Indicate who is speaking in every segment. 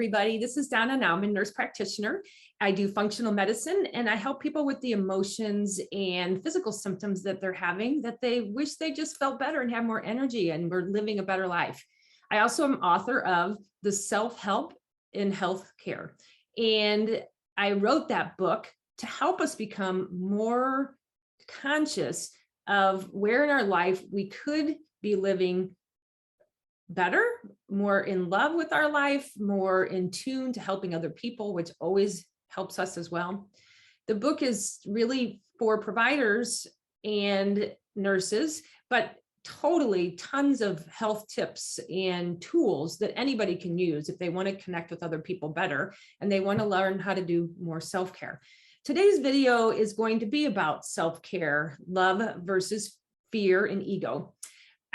Speaker 1: everybody. This is Donna, and I'm a nurse practitioner. I do functional medicine, and I help people with the emotions and physical symptoms that they're having that they wish they just felt better and have more energy and were living a better life. I also am author of The Self-Help in Healthcare, and I wrote that book to help us become more conscious of where in our life we could be living better, more in love with our life, more in tune to helping other people, which always helps us as well. The book is really for providers and nurses, but totally tons of health tips and tools that anybody can use if they want to connect with other people better and they want to learn how to do more self-care. Today's video is going to be about self-care, love versus fear and ego.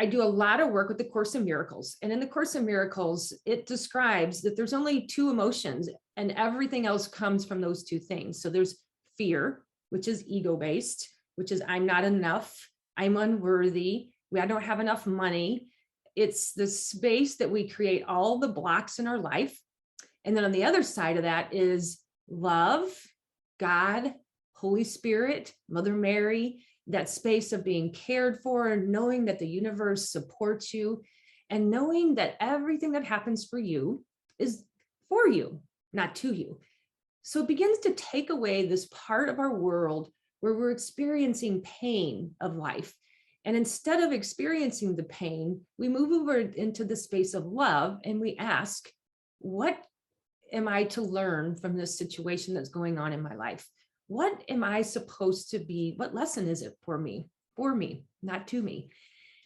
Speaker 1: I do a lot of work with the Course in Miracles, and in the Course in Miracles, it describes that there's only two emotions and everything else comes from those two things. So there's fear, which is ego-based, which is I'm not enough, I'm unworthy, I don't have enough money. It's the space that we create all the blocks in our life. And then on the other side of that is love, God, Holy Spirit, Mother Mary, that space of being cared for, knowing that the universe supports you, and knowing that everything that happens for you is for you, not to you. So it begins to take away this part of our world where we're experiencing pain of life. And instead of experiencing the pain, we move over into the space of love and we ask, what am I to learn from this situation that's going on in my life? What am I supposed to be? What lesson is it for me, not to me?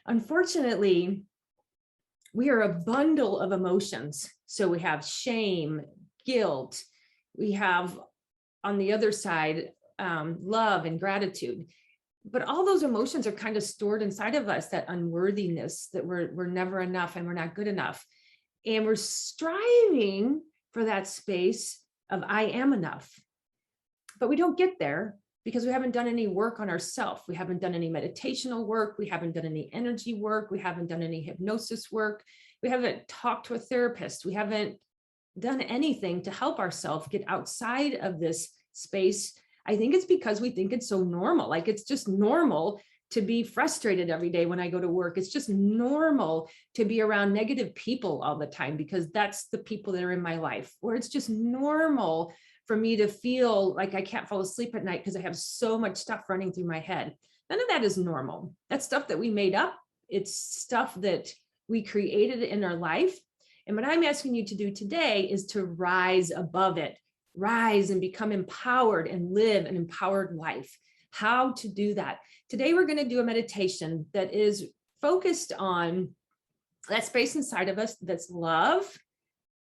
Speaker 1: Unfortunately, we are a bundle of emotions. So we have shame, guilt. We have on the other side, love and gratitude. But all those emotions are kind of stored inside of us, that unworthiness, that we're never enough and we're not good enough. And we're striving for that space of I am enough. But we don't get there because we haven't done any work on ourselves. We haven't done any meditational work. We haven't done any energy work. We haven't done any hypnosis work. We haven't talked to a therapist. We haven't done anything to help ourselves get outside of this space. I think it's because we think it's so normal. Like it's just normal to be frustrated every day when I go to work. It's just normal to be around negative people all the time because that's the people that are in my life. Or it's just normal for me to feel like I can't fall asleep at night because I have so much stuff running through my head. None of that is normal. That's stuff that we made up. It's stuff that we created in our life. And what I'm asking you to do today is to rise above it, rise and become empowered and live an empowered life. How to do that? Today, we're going to do a meditation that is focused on that space inside of us that's love.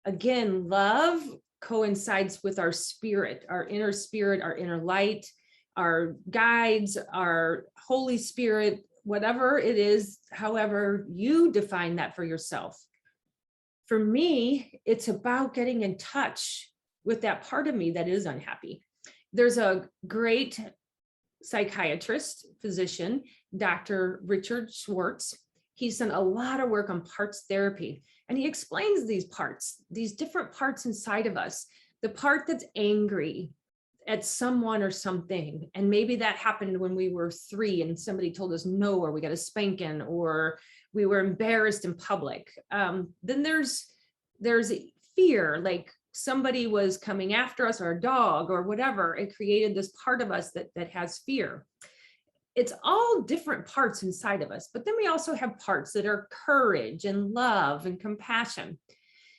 Speaker 1: Again, love coincides with our spirit, our inner light, our guides, our Holy Spirit, whatever it is, however you define that for yourself. For me, it's about getting in touch with that part of me that is unhappy. There's a great psychiatrist, physician, Dr. Richard Schwartz. He's done a lot of work on parts therapy, and he explains these parts, these different parts inside of us. The part that's angry at someone or something, and maybe that happened when we were 3 and somebody told us no, or we got a spanking, or we were embarrassed in public. Then there's fear, like somebody was coming after us, or a dog or whatever. It created this part of us that has fear. It's all different parts inside of us, but then we also have parts that are courage and love and compassion.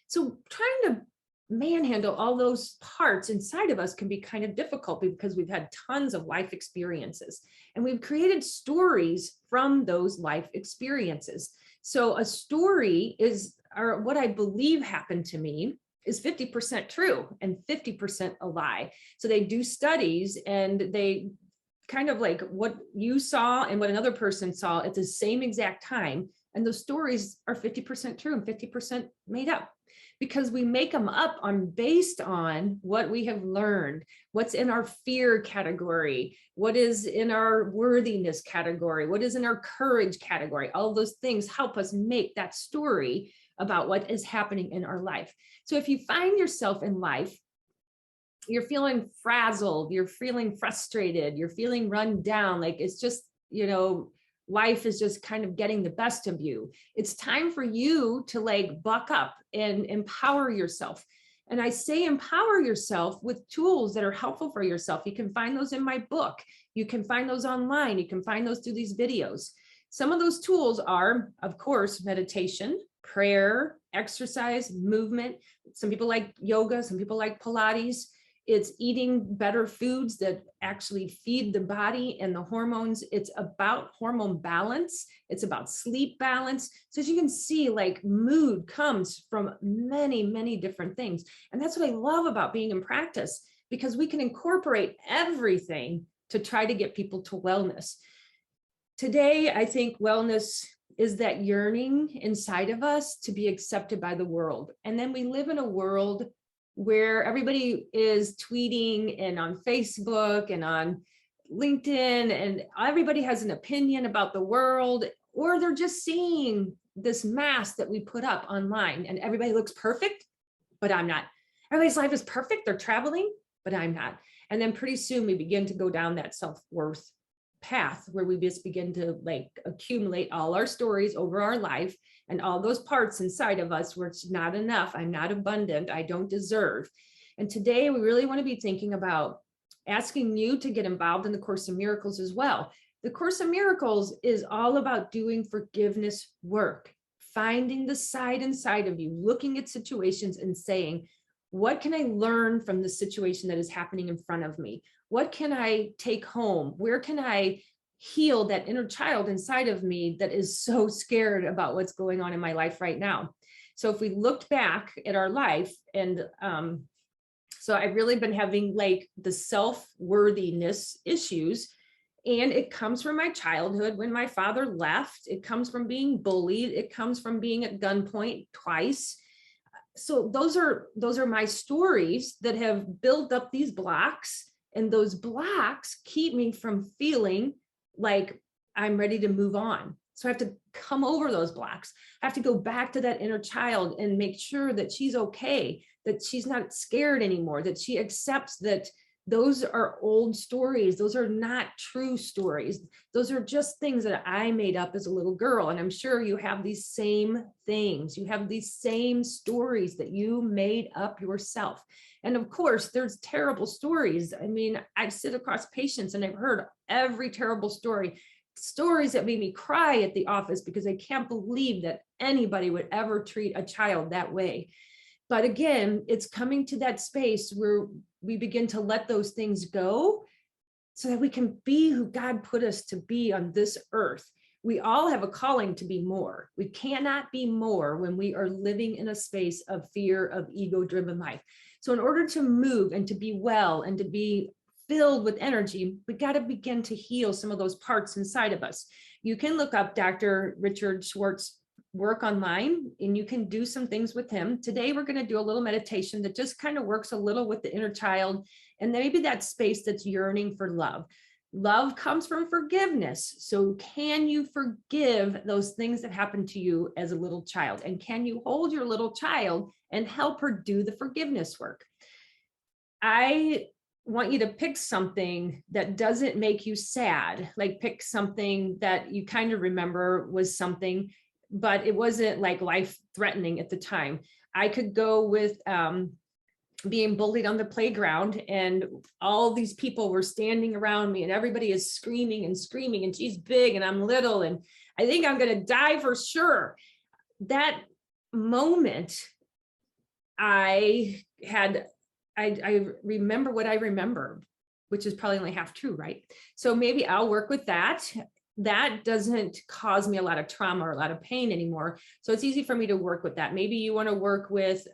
Speaker 1: So trying to manhandle all those parts inside of us can be kind of difficult because we've had tons of life experiences and we've created stories from those life experiences. So a story is, or what I believe happened to me, is 50% true and 50% a lie. So they do studies and they kind of like what you saw and what another person saw at the same exact time. And those stories are 50% true and 50% made up because we make them up based on what we have learned, what's in our fear category, what is in our worthiness category, what is in our courage category. All those things help us make that story about what is happening in our life. So if you find yourself in life, you're feeling frazzled, you're feeling frustrated, you're feeling run down, like it's just, life is just kind of getting the best of you. It's time for you to like buck up and empower yourself. And I say empower yourself with tools that are helpful for yourself. You can find those in my book. You can find those online. You can find those through these videos. Some of those tools are, of course, meditation, prayer, exercise, movement. Some people like yoga, some people like Pilates. It's eating better foods that actually feed the body and the hormones. It's about hormone balance. It's about sleep balance. So as you can see, like mood comes from many, many different things. And that's what I love about being in practice, because we can incorporate everything to try to get people to wellness. Today, I think wellness is that yearning inside of us to be accepted by the world. And then we live in a world where everybody is tweeting and on Facebook and on LinkedIn, and everybody has an opinion about the world, or they're just seeing this mask that we put up online and everybody looks perfect, but I'm not. Everybody's life is perfect. They're traveling, but I'm not. And then pretty soon we begin to go down that self-worth path where we just begin to like accumulate all our stories over our life and all those parts inside of us where it's not enough, I'm not abundant, I don't deserve. And today we really want to be thinking about asking you to get involved in the Course in Miracles as well. The Course in Miracles is all about doing forgiveness work, finding the side inside of you, looking at situations and saying, what can I learn from the situation that is happening in front of me? What can I take home? Where can I heal that inner child inside of me that is so scared about what's going on in my life right now? So if we looked back at our life, and so I've really been having like the self-worthiness issues, and it comes from my childhood when my father left. It comes from being bullied. It comes from being at gunpoint twice. So those are my stories that have built up these blocks, and those blocks keep me from feeling like I'm ready to move on. So I have to come over those blocks. I have to go back to that inner child and make sure that she's okay, that she's not scared anymore, that she accepts that those are old stories. Those are not true stories. Those are just things that I made up as a little girl. And I'm sure you have these same things. You have these same stories that you made up yourself. And of course, there's terrible stories. I mean, I've sit across patients and I've heard every terrible story, stories that made me cry at the office because I can't believe that anybody would ever treat a child that way. But again, it's coming to that space where we begin to let those things go so that we can be who God put us to be on this earth. We all have a calling to be more. We cannot be more when we are living in a space of fear, of ego-driven life. So in order to move and to be well and to be filled with energy, we got to begin to heal some of those parts inside of us. You can look up Dr. Richard Schwartz's work online and you can do some things with him. Today, we're going to do a little meditation that just kind of works a little with the inner child and maybe that space that's yearning for love. Love comes from forgiveness. So can you forgive those things that happened to you as a little child? And can you hold your little child and help her do the forgiveness work? I want you to pick something that doesn't make you sad, like pick something that you kind of remember was something, but it wasn't like life threatening at the time. I could go with being bullied on the playground and all these people were standing around me and everybody is screaming and she's big and I'm little and I think I'm going to die for sure. That moment I remember what I remember, which is probably only half true, right? So maybe I'll work with that. That doesn't cause me a lot of trauma or a lot of pain anymore. So it's easy for me to work with that. Maybe you want to work with,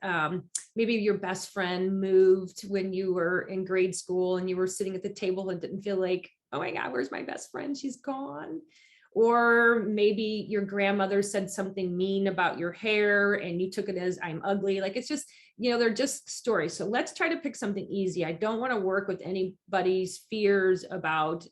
Speaker 1: maybe your best friend moved when you were in grade school and you were sitting at the table and didn't feel like, oh my God, where's my best friend? She's gone. Or maybe your grandmother said something mean about your hair and you took it as I'm ugly. Like it's just, they're just stories. So let's try to pick something easy. I don't want to work with anybody's fears about,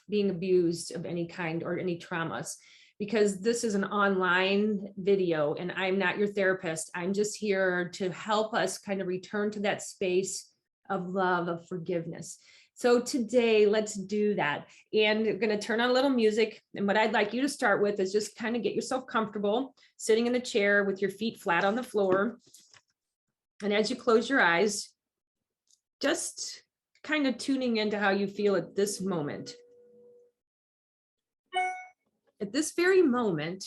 Speaker 1: being abused of any kind or any traumas, because this is an online video and I'm not your therapist. I'm just here to help us kind of return to that space of love, of forgiveness. So today, let's do that. And we're going to turn on a little music. And what I'd like you to start with is just kind of get yourself comfortable, sitting in the chair with your feet flat on the floor. And as you close your eyes, just kind of tuning into how you feel at this moment. At this very moment,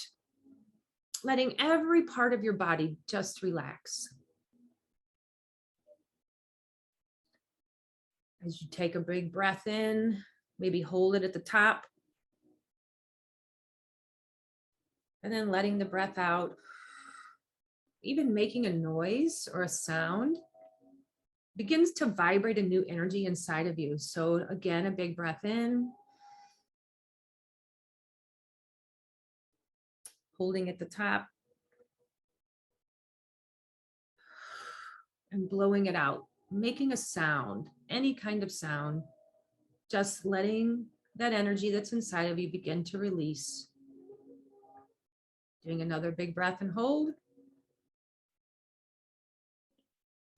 Speaker 1: letting every part of your body just relax. As you take a big breath in, maybe hold it at the top. And then letting the breath out, even making a noise or a sound, begins to vibrate a new energy inside of you. So again, a big breath in. Holding at the top. And blowing it out, making a sound, any kind of sound, just letting that energy that's inside of you begin to release. Doing another big breath and hold.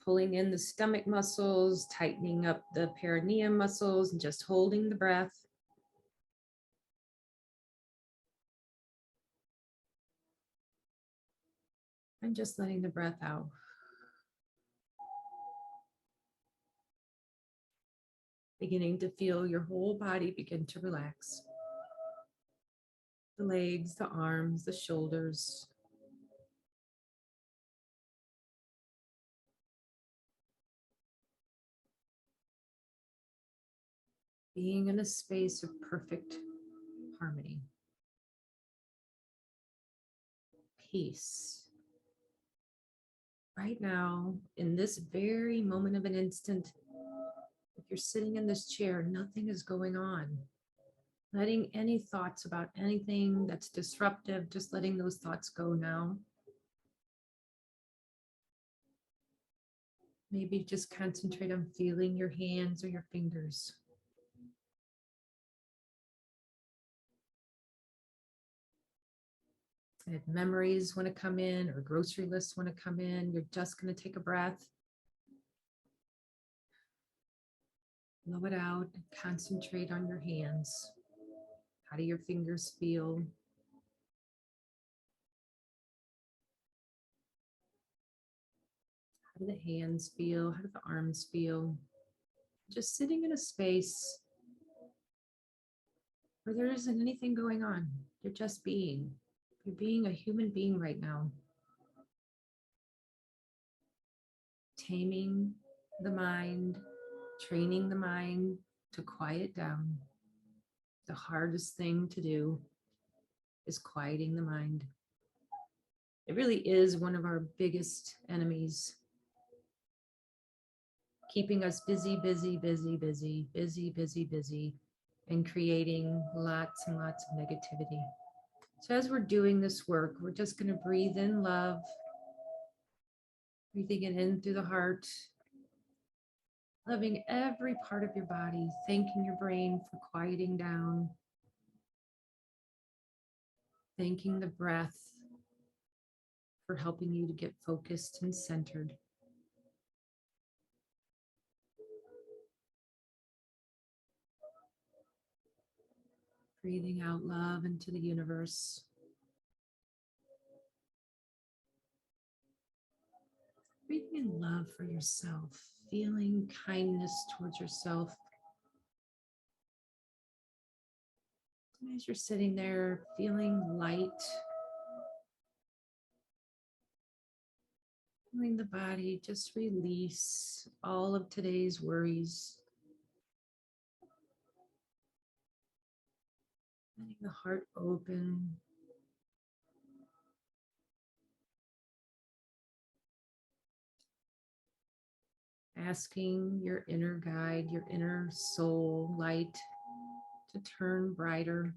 Speaker 1: Pulling in the stomach muscles, tightening up the perineum muscles, and just holding the breath. And just letting the breath out. Beginning to feel your whole body begin to relax. The legs, the arms, the shoulders. Being in a space of perfect harmony. Peace. Right now, in this very moment of an instant, if you're sitting in this chair, nothing is going on. Letting any thoughts about anything that's disruptive, just letting those thoughts go now. Maybe just concentrate on feeling your hands or your fingers. And if memories want to come in or grocery lists want to come in, you're just going to take a breath. Blow it out and concentrate on your hands. How do your fingers feel? How do the hands feel? How do the arms feel? Just sitting in a space where there isn't anything going on. You're just being. You're being a human being right now. Taming the mind, training the mind to quiet down. The hardest thing to do is quieting the mind. It really is one of our biggest enemies. Keeping us busy, and creating lots and lots of negativity. So as we're doing this work, we're just going to breathe in love, breathing it in through the heart, loving every part of your body, thanking your brain for quieting down, thanking the breath for helping you to get focused and centered. Breathing out love into the universe. Breathing in love for yourself, feeling kindness towards yourself. And as you're sitting there, feeling light, feeling the body just release all of today's worries. Letting the heart open. Asking your inner guide, your inner soul light to turn brighter.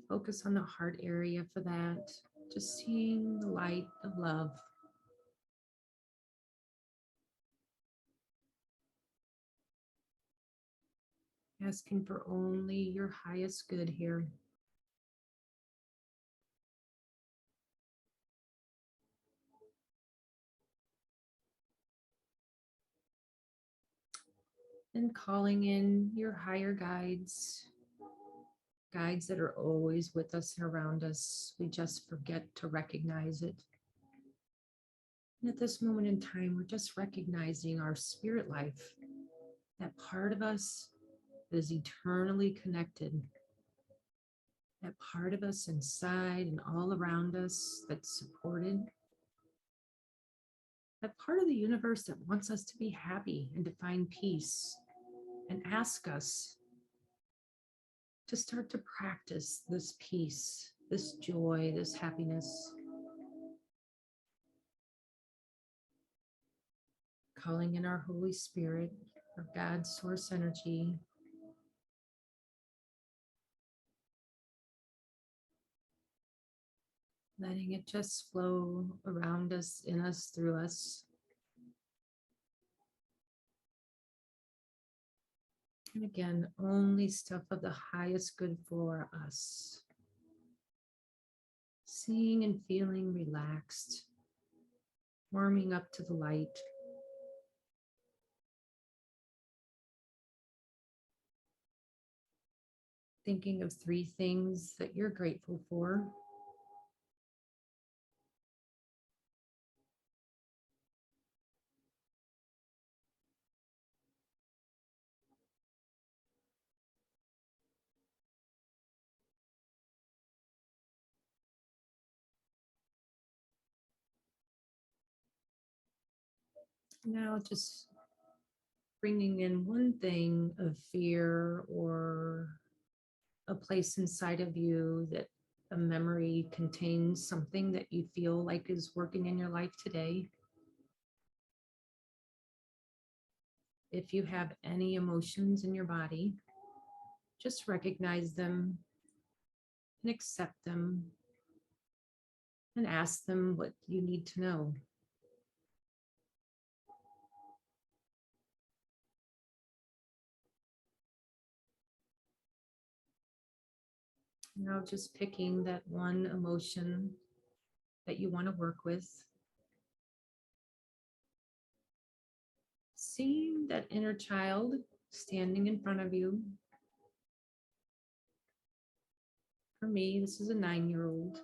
Speaker 1: Focus on the heart area for that. Just seeing the light of love. asking for only your highest good here. And calling in your higher guides, guides that are always with us and around us. We just forget to recognize it. And at this moment in time, we're just recognizing our spirit life, that part of us that is eternally connected, that part of us inside and all around us that's supported, that part of the universe that wants us to be happy and to find peace and ask us to start to practice this peace, this joy, this happiness. Calling in our Holy Spirit, our God source energy. Letting it just flow around us, in us, through us. And again, only stuff of the highest good for us. Seeing and feeling relaxed, warming up to the light. Thinking of 3 things that you're grateful for. Now just bringing in 1 thing of fear or a place inside of you that a memory contains something that you feel like is working in your life today. If you have any emotions in your body, just recognize them and accept them and ask them what you need to know. Now just picking that one emotion that you want to work with. Seeing that inner child standing in front of you. For me, this is a 9-year-old.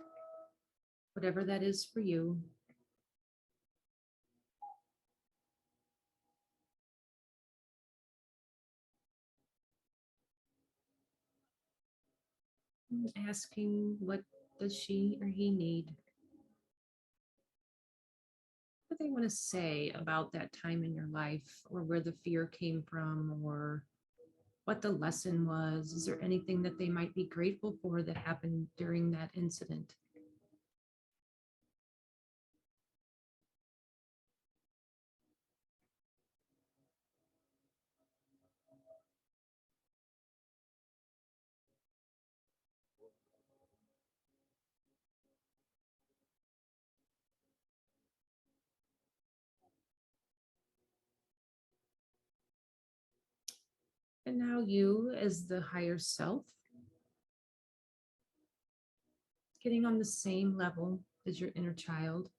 Speaker 1: Whatever that is for you. Asking what does she or he need? What they want to say about that time in your life, or where the fear came from, or what the lesson was. Is there anything that they might be grateful for that happened during that incident? And now you, as the higher self, getting on the same level as your inner child,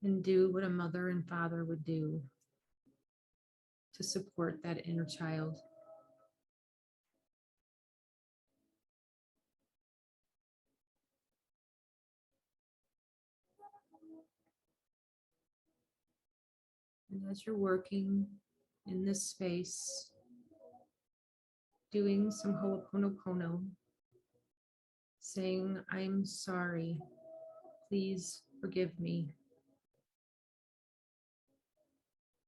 Speaker 1: and do what a mother and father would do to support that inner child. And as you're working in this space, doing some ho'oponopono, saying, I'm sorry, please forgive me.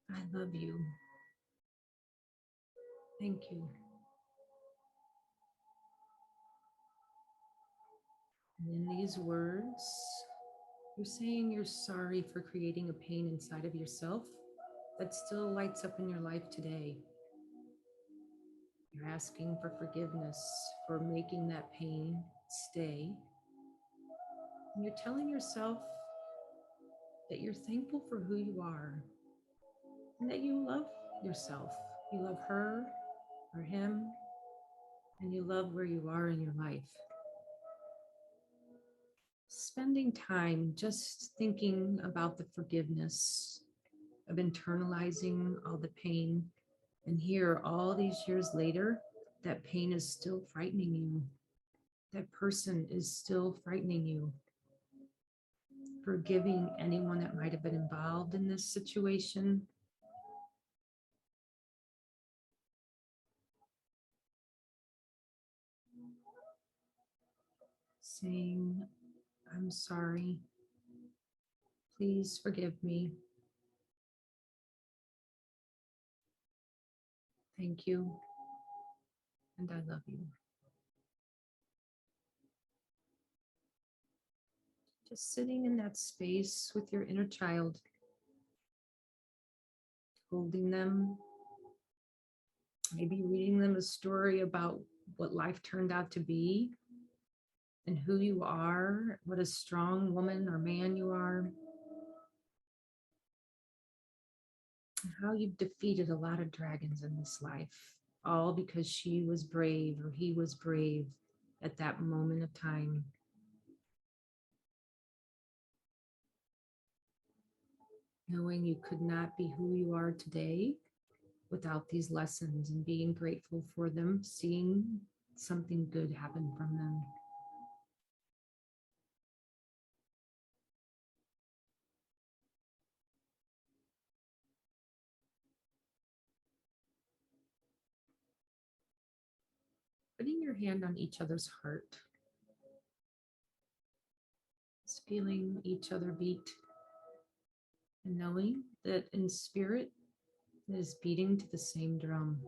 Speaker 1: I love you. Thank you. And in these words, you're saying you're sorry for creating a pain inside of yourself that still lights up in your life today. You're asking for forgiveness for making that pain stay. And you're telling yourself that you're thankful for who you are and that you love yourself. You love her for him, and you love where you are in your life. Spending time just thinking about the forgiveness of internalizing all the pain. And here, all these years later, that pain is still frightening you. That person is still frightening you. Forgiving anyone that might have been involved in this situation. Saying, I'm sorry. Please forgive me. Thank you. And I love you. Just sitting in that space with your inner child, holding them, maybe reading them a story about what life turned out to be and who you are, what a strong woman or man you are, and how you've defeated a lot of dragons in this life, all because she was brave or he was brave at that moment of time. Knowing you could not be who you are today without these lessons, and being grateful for them, seeing something good happen from them. Putting your hand on each other's heart, just feeling each other beat, and knowing that in spirit it is beating to the same drum.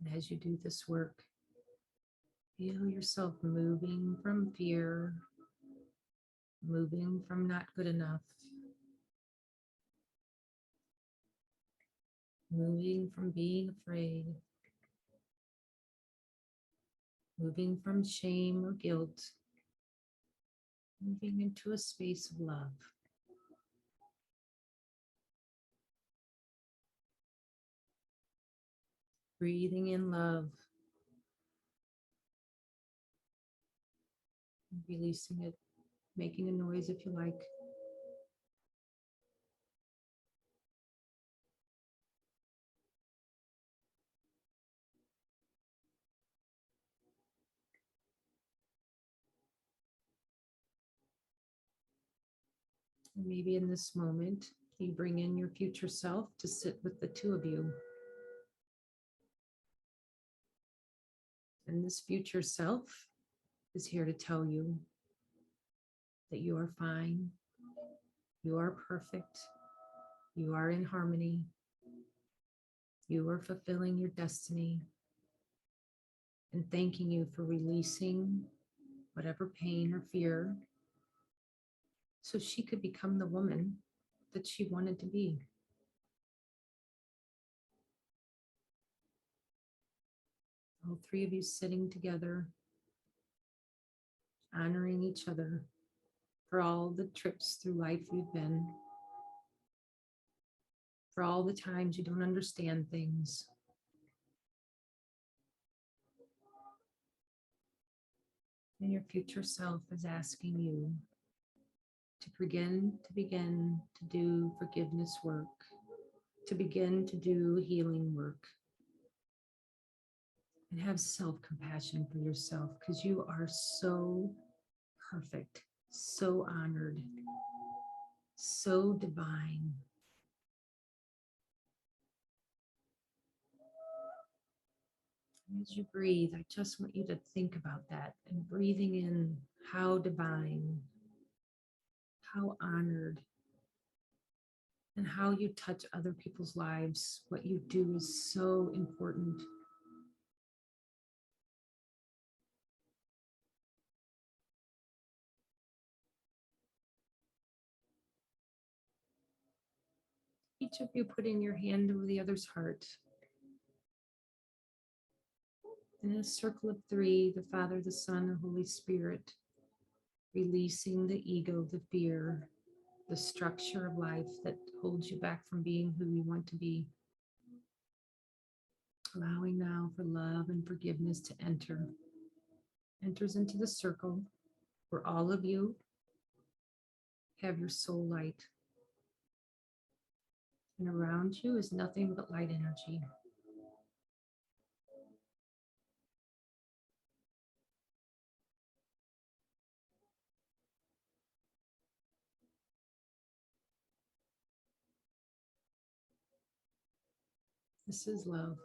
Speaker 1: And as you do this work, feel yourself moving from fear, moving from not good enough, moving from being afraid, moving from shame or guilt, moving into a space of love. Breathing in love, releasing it, making a noise if you like. And maybe in this moment, you bring in your future self to sit with the two of you. And this future self is here to tell you that you are fine, you are perfect, you are in harmony, you are fulfilling your destiny, and thanking you for releasing whatever pain or fear so she could become the woman that she wanted to be. All three of you sitting together, honoring each other for all the trips through life you've been, for all the times you don't understand things. And your future self is asking you to begin to do forgiveness work, to begin to do healing work, and have self-compassion for yourself, because you are so perfect, so honored, so divine. As you breathe, I just want you to think about that, and breathing in how divine, how honored, and how you touch other people's lives. What you do is so important. Each of you putting your hand over the other's heart. In a circle of three, the Father, the Son, and Holy Spirit, releasing the ego, the fear, the structure of life that holds you back from being who you want to be. Allowing now for love and forgiveness to enters into the circle where all of you have your soul light. And around you is nothing but light energy. This is love.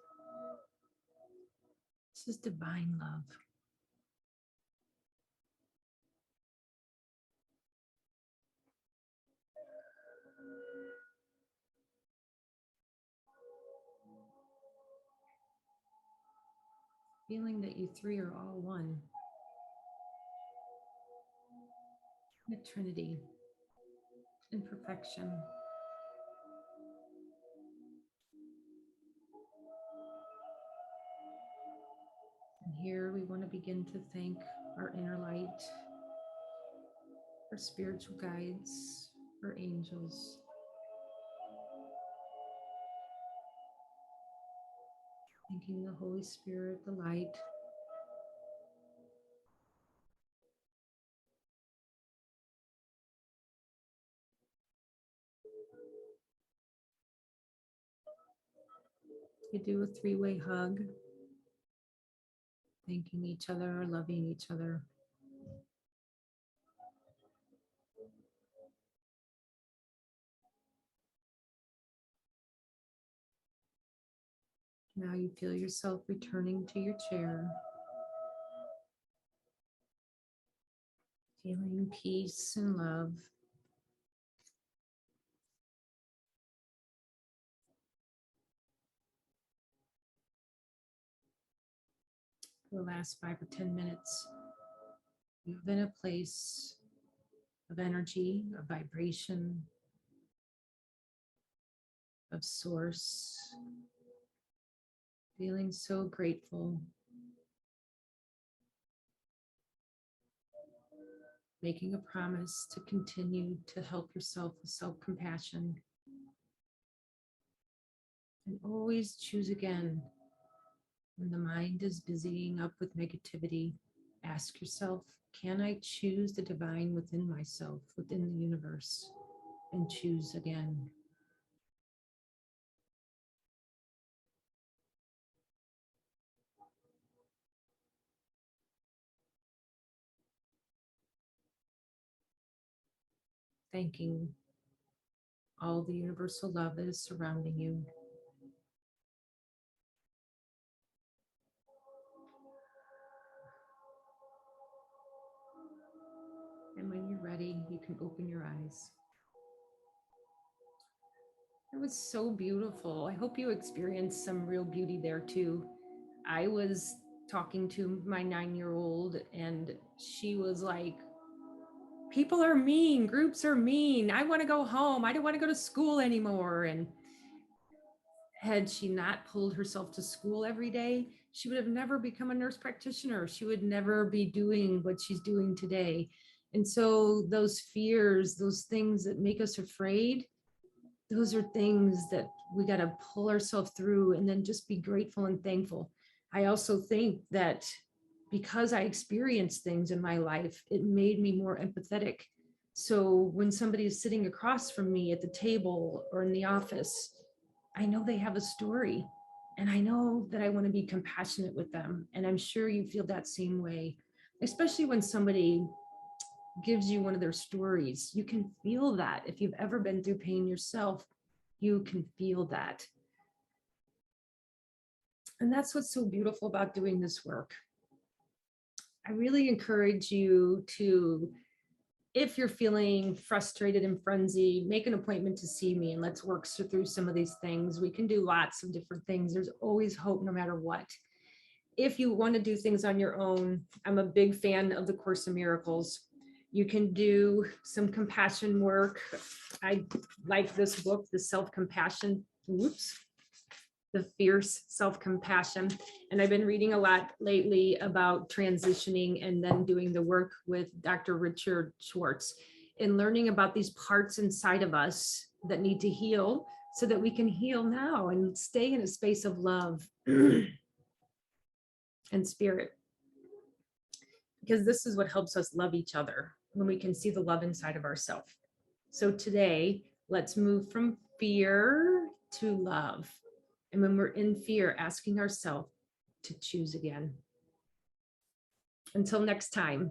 Speaker 1: This is divine love. Feeling that you three are all one. The Trinity in perfection. And here we want to begin to thank our inner light, our spiritual guides, our angels. Thanking the Holy Spirit, the light. We do a three-way hug, thanking each other, loving each other. Now you feel yourself returning to your chair, feeling peace and love. For the last 5 or 10 minutes, you've been in a place of energy, of vibration, of source, feeling so grateful, making a promise to continue to help yourself with self-compassion, and always choose again. When the mind is busying up with negativity, ask yourself, can I choose the divine within myself, within the universe, and choose again? Thanking all the universal love that is surrounding you. And when you're ready, you can open your eyes. It was so beautiful. I hope you experienced some real beauty there too. I was talking to my 9-year-old and she was like, people are mean, groups are mean. I want to go home. I don't want to go to school anymore. And had she not pulled herself to school every day, she would have never become a nurse practitioner. She would never be doing what she's doing today. And so those fears, those things that make us afraid, those are things that we got to pull ourselves through and then just be grateful and thankful. I also think that because I experienced things in my life, it made me more empathetic. So when somebody is sitting across from me at the table or in the office, I know they have a story and I know that I want to be compassionate with them. And I'm sure you feel that same way, especially when somebody gives you one of their stories. You can feel that. If you've ever been through pain yourself, you can feel that. And that's what's so beautiful about doing this work. I really encourage you to, if you're feeling frustrated and frenzied, make an appointment to see me and let's work through some of these things. We can do lots of different things. There's always hope no matter what. If you want to do things on your own, I'm a big fan of the Course in Miracles. You can do some compassion work. I like this book, The Self-Compassion, The Fierce Self-Compassion. And I've been reading a lot lately about transitioning and then doing the work with Dr. Richard Schwartz. in learning about these parts inside of us that need to heal so that we can heal now and stay in a space of love and spirit. Because this is what helps us love each other, when we can see the love inside of ourselves. So today, let's move from fear to love. And when we're in fear, asking ourselves to choose again. Until next time.